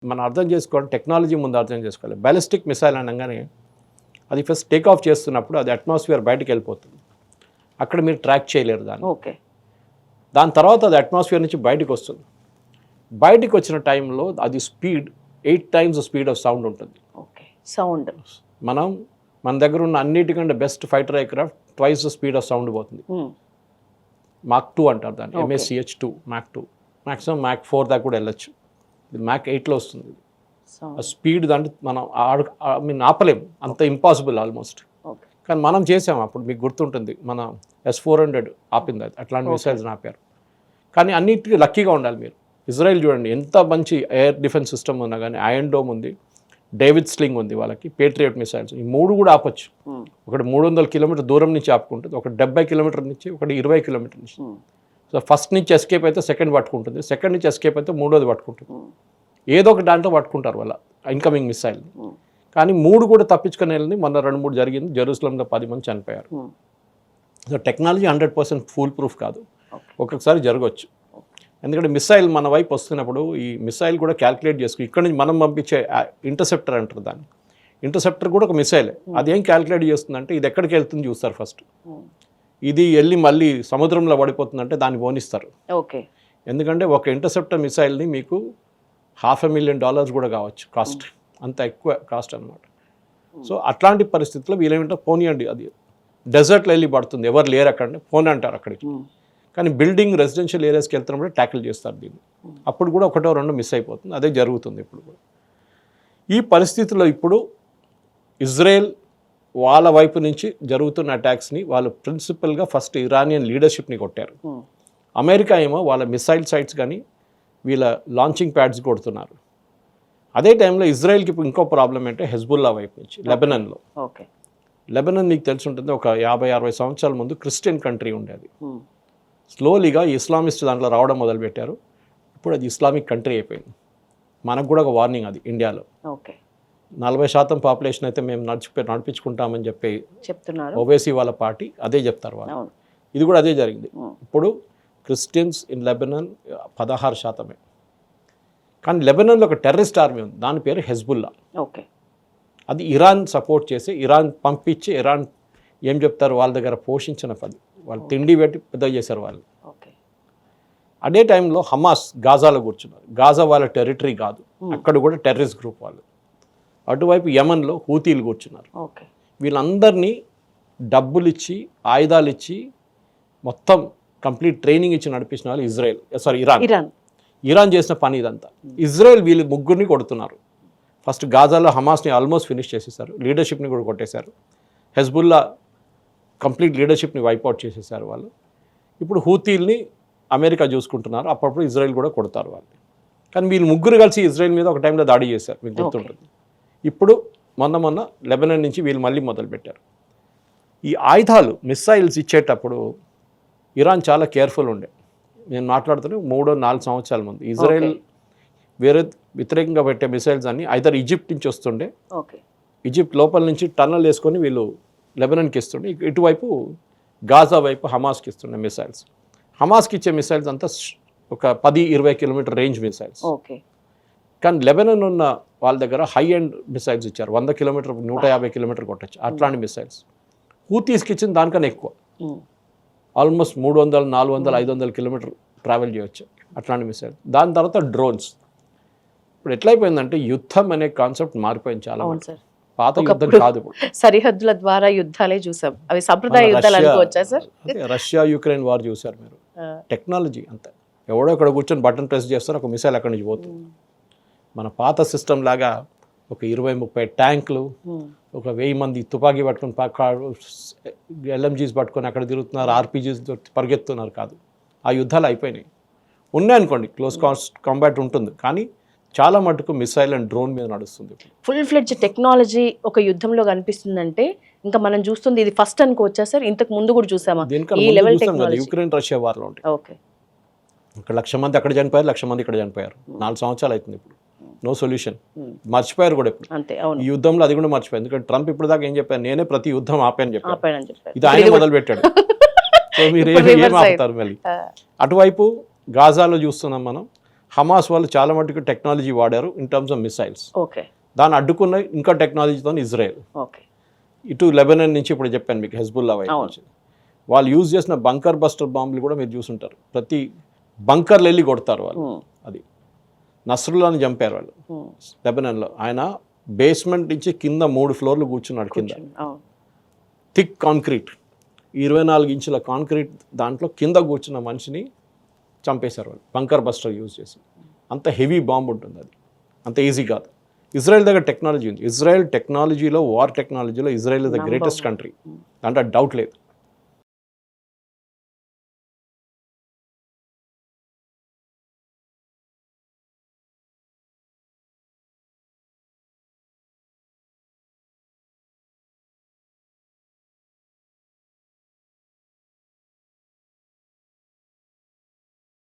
మనం అర్థం చేసుకోవాలి, టెక్నాలజీ ముందు అర్థం చేసుకోవాలి. బ్యాలిస్టిక్ మిసైల్ అనగానే అది ఫస్ట్ టేక్ ఆఫ్ చేస్తున్నప్పుడు అది అట్మాస్ఫియర్ బయటకు వెళ్ళిపోతుంది, అక్కడ మీరు ట్రాక్ చేయలేరు దాన్ని. ఓకే. దాని తర్వాత అది అట్మాస్ఫియర్ నుంచి బయటకు వస్తుంది. బయటకు వచ్చిన టైంలో అది speed 8 times speed of sound ఉంటుంది. ఓకే. సౌండ్ మన దగ్గర ఉన్న అన్నిటికంటే best fighter aircraft twice the speed of sound పోతుంది. మాక్ 2 అంటారు దాన్ని, MACH-2 మాక్ 2, మ్యాక్సిమం మాక్ 4 దాకా కూడా వెళ్ళొచ్చు. ఇది మాక్ 8లో వస్తుంది. ఆ స్పీడ్ దాంట్లో మనం ఆపలేము, అంత ఇంపాసిబుల్ ఆల్మోస్ట్. కానీ మనం చేసాము అప్పుడు, మీకు గుర్తుంటుంది మన S-400 ఆపింది, అది అట్లాంటి మిసైల్స్ ఆపారు. కానీ అన్నిటికీ లక్కీగా ఉండాలి మీరు. ఇజ్రాయెల్ చూడండి ఎంత మంచి ఎయిర్ డిఫెన్స్ సిస్టమ్ ఉన్నా కానీ, ఐరన్ డోమ్ ఉంది, డేవిడ్ స్లింగ్ ఉంది వాళ్ళకి, పేట్రియట్ మిసైల్స్, ఈ 3 కూడా ఆపొచ్చు. ఒకటి 300 కిలోమీటర్ దూరం నుంచి ఆపుకుంటుంది, ఒకటి 70 కిలోమీటర్ నుంచి, ఒకటి 20 కిలోమీటర్ నుంచి. సో ఫస్ట్ నుంచి ఎస్కేప్ అయితే సెకండ్ పట్టుకుంటుంది, సెకండ్ నుంచి ఎస్కేప్ అయితే 3వది పట్టుకుంటుంది. ఏదో ఒక దాంట్లో పట్టుకుంటారు వాళ్ళ ఇన్కమింగ్ మిసైల్. కానీ 3 కూడా తప్పించుకొని వెళ్ళింది. మొన్న 2-3 జరిగింది, జెరూసలంలో 10 మంది చనిపోయారు. సో టెక్నాలజీ 100% ఫుల్ ప్రూఫ్ కాదు, ఒక్కొక్కసారి జరగవచ్చు. ఎందుకంటే మిసైల్ మన వైపు వస్తున్నప్పుడు ఈ మిసైల్ కూడా క్యాల్కులేట్ చేసుకుని, ఇక్కడ నుంచి మనం పంపించే ఇంటర్సెప్టర్ అంటారు దాన్ని, ఇంటర్సెప్టర్ కూడా ఒక మిసైలే. అదేం క్యాల్కులేట్ చేస్తుందంటే ఇది ఎక్కడికి వెళ్తుంది చూస్తారు ఫస్ట్. ఇది వెళ్ళి మళ్ళీ సముద్రంలో పడిపోతుందంటే దాన్ని పోనిస్తారు. ఓకే. ఎందుకంటే ఒక ఇంటర్సెప్టర్ మిసైల్ని మీకు $500,000 కూడా కావచ్చు కాస్ట్, అంత ఎక్కువ కాస్ట్ అనమాట. సో అట్లాంటి పరిస్థితుల్లో వీళ్ళేమంటారు, పోనీయండి, అది డెజర్ట్లో వెళ్ళి పడుతుంది, ఎవరు లేరు అక్కడ, పోనీ అంటారు అక్కడికి. కానీ బిల్డింగ్ రెసిడెన్షియల్ ఏరియాస్కి వెళ్తున్నప్పుడు ట్యాకిల్ చేస్తారు దీన్ని, అప్పుడు కూడా 1-2 మిస్ అయిపోతుంది. అదే జరుగుతుంది ఇప్పుడు కూడా. ఈ పరిస్థితుల్లో ఇప్పుడు ఇజ్రాయెల్ వాళ్ళ వైపు నుంచి జరుగుతున్న అటాక్స్ని వాళ్ళు ప్రిన్సిపల్గా ఫస్ట్ ఇరానియన్ లీడర్షిప్ని కొట్టారు. అమెరికా ఏమో వాళ్ళ మిసైల్ సైట్స్ కానీ వీళ్ళ లాంచింగ్ ప్యాడ్స్ కొడుతున్నారు. అదే టైంలో ఇజ్రాయెల్కి ఇప్పుడు ఇంకో ప్రాబ్లం ఏంటంటే హెజ్బుల్లా వైపు నుంచి లెబనన్లో. లెబనన్ మీకు తెలిసి ఉంటుంది, ఒక 50-60 సంవత్సరాల ముందు క్రిస్టియన్ కంట్రీ ఉండేది. స్లోలీగా ఇస్లామిస్ట్ దాంట్లో రావడం మొదలుపెట్టారు. ఇప్పుడు అది ఇస్లామిక్ కంట్రీ అయిపోయింది. మనకు కూడా ఒక వార్నింగ్ అది ఇండియాలో. 40% పాపులేషన్ అయితే మేము నడిపించుకుంటామని చెప్పి చెప్తున్నారు ఓవైసీ వాళ్ళ పార్టీ, అదే చెప్తారు వాళ్ళు. ఇది కూడా అదే జరిగింది. ఇప్పుడు క్రిస్టియన్స్ ఇన్ లెబనన్ 16%. కానీ లెబనన్లో ఒక టెర్రరిస్ట్ ఆర్మీ ఉంది, దాని పేరు హెజ్బుల్లా. అది ఇరాన్ సపోర్ట్ చేసి, ఇరాన్ పంపించి, ఇరాన్ ఏం చెప్తారు వాళ్ళ దగ్గర పోషించిన పది, వాళ్ళు తిండి పెట్టి పెద్ద చేశారు వాళ్ళు. అదే టైంలో హమాస్ గాజాలో కూర్చున్నారు. గాజా వాళ్ళ టెరిటరీ కాదు, అక్కడ కూడా టెర్రరిస్ట్ గ్రూప్ వాళ్ళు. అటువైపు యమన్లో హూతీలు కూర్చున్నారు. వీళ్ళందరినీ డబ్బులు ఇచ్చి, ఆయుధాలు ఇచ్చి, మొత్తం కంప్లీట్ ట్రైనింగ్ ఇచ్చి నడిపించిన వాళ్ళు ఇరాన్ చేసిన పని ఇదంతా. ఇజ్రాయెల్ వీళ్ళు ముగ్గురిని కొడుతున్నారు. ఫస్ట్ గాజాలో హమాస్ని ఆల్మోస్ట్ ఫినిష్ చేసేసారు, లీడర్షిప్ని కూడా కొట్టేశారు. హెజ్బుల్లా కంప్లీట్ లీడర్షిప్ని వైప్అవుట్ చేసేసారు వాళ్ళు. ఇప్పుడు హూతీల్ని అమెరికా చూసుకుంటున్నారు, అప్పుడప్పుడు ఇజ్రాయెల్ కూడా కొడతారు వాళ్ళు. కానీ వీళ్ళు ముగ్గురు కలిసి ఇజ్రాయెల్ మీద ఒక టైంలో దాడి చేశారు, మీకు గుర్తుంటుంది. ఇప్పుడు మొన్న లెబనాన్ నుంచి వీళ్ళు మళ్ళీ మొదలుపెట్టారు. ఈ ఆయుధాలు మిసైల్స్ ఇచ్చేటప్పుడు ఇరాన్ చాలా కేర్ఫుల్ ఉండే. నేను మాట్లాడుతున్నా 3-4 సంవత్సరాల ముందు ఇజ్రాయెల్ వేరే వ్యతిరేకంగా పెట్టే మిసైల్స్ అన్ని ఐదర్ ఈజిప్ట్ నుంచి వస్తుండే, ఈజిప్ట్ లోపల నుంచి టన్నల్ వేసుకొని వీళ్ళు లెబనాన్కి ఇస్తుండే, ఇటువైపు గాజా వైపు హమాస్కి ఇస్తుండే మిసైల్స్. హమాస్కి ఇచ్చే మిసైల్స్ అంతా ఒక 10-20 కిలోమీటర్ రేంజ్ మిసైల్స్. కానీ లెబనాన్ ఉన్న వాళ్ళ దగ్గర హై ఎండ్ మిసైల్స్ ఇచ్చారు, 100 కిలోమీటర్ 150 కిలోమీటర్ కొట్టచ్చు అట్లాంటి మిసైల్స్. హూతీస్కి ఇచ్చిన దానికన్నా ఎక్కువ, ఆల్మోస్ట్ 300, 400, 500 కిలోమీటర్ ట్రావెల్ చేయవచ్చు అట్లాంటి మిసైల్. దాని తర్వాత డ్రోన్స్. ఇప్పుడు ఎట్లయిపోయిందంటే యుద్ధం అనే కాన్సెప్ట్ మారిపోయింది చాలా. పాత యుద్ధం కాదు, సరిహద్దుల ద్వారా యుద్ధాలే చూసాం, అవి సంప్రదాయ యుద్ధాలు అనుకోవచ్చా సార్? రష్యా యుక్రెయిన్ వార్ చూసారు మీరు, టెక్నాలజీ అంతే. ఎవడో ఇక్కడ కూర్చొని బటన్ ప్రెస్ చేస్తారు, ఒక మిసైల్ అక్కడి నుంచి పోతుంది. మన పాత సిస్టమ్ లాగా ఒక 20-30 ట్యాంకులు, ఒక 1000 మంది తుపాకీ పట్టుకొని LMGs పట్టుకొని అక్కడ తిరుగుతున్నారు, RPGs పరిగెత్తున్నారు కాదు. ఆ యుద్ధాలు అయిపోయినాయి. ఉన్నాయనుకోండి, క్లోజ్ కాంబాట్ ఉంటుంది, కానీ చాలా మటుకు మిసైల్ అండ్ డ్రోన్ మీద నడుస్తుంది. ఫుల్ ఫ్లెడ్జ్ టెక్నాలజీ ఒక యుద్ధంలో కనిపిస్తుందంటే ఇంకా మనం చూస్తుంది ఇది ఫస్ట్ అనుకోవచ్చా సార్? ఇంతకు ముందు కూడా చూసామా? యుక్రెయిన్ రష్యా వార్లో ఉంటాయి. ఇక్కడ 1,00,000 మంది అక్కడ చనిపోయారు, 1,00,000 మంది ఇక్కడ చనిపోయారు. 4 సంవత్సరాలు అవుతుంది ఇప్పుడు, నో సొల్యూషన్. మర్చిపోయారు కూడా ఇప్పుడు ఈ యుద్ధంలో, అది కూడా మర్చిపోయారు. ఎందుకంటే ట్రంప్ ఇప్పుడు దాకా ఏం చెప్పారు, నేనే ప్రతి యుద్ధం ఆపాను చెప్పాను, ఇది ఆయన మొదలు పెట్టాడు. సో మీరు ఏం ఆపుతారు మళ్ళీ? అటువైపు గాజాలో చూస్తున్నాం మనం, హమాస్ వాళ్ళు చాలా మటుకు టెక్నాలజీ వాడారు in terms of missiles. Okay దాన్ని అడ్డుకున్న ఇంకా టెక్నాలజీతో ఇజ్రాయెల్. ఓకే ఇటు లెబనన్ నుంచి ఇప్పుడు చెప్పాను మీకు హెజ్బుల్లా వైపు నుంచి వాళ్ళు యూజ్ చేసిన బంకర్ బస్టర్ బాంబులు కూడా మీరు చూసుంటారు. ప్రతి బంకర్లు వెళ్ళి కొడతారు వాళ్ళు. అది నస్రుల్లాని చంపారు వాళ్ళు లెబనన్లో. ఆయన బేస్మెంట్ నుంచి కింద 3 ఫ్లోర్లు కూర్చున్నాడు కింద. థిక్ కాంక్రీట్ 24 ఇంచుల కాంక్రీట్ దాంట్లో కింద కూర్చున్న మనిషిని చంపేశారు వాళ్ళు బంకర్ బస్టర్ యూజ్ చేసి. అంత హెవీ బాంబు ఉంటుంది అది, అంత ఈజీ కాదు. ఇజ్రాయెల్ దగ్గర టెక్నాలజీ ఉంది. ఇజ్రాయెల్ టెక్నాలజీలో వార్ టెక్నాలజీలో Israel is the greatest country, దాంట్లో డౌట్ లేదు.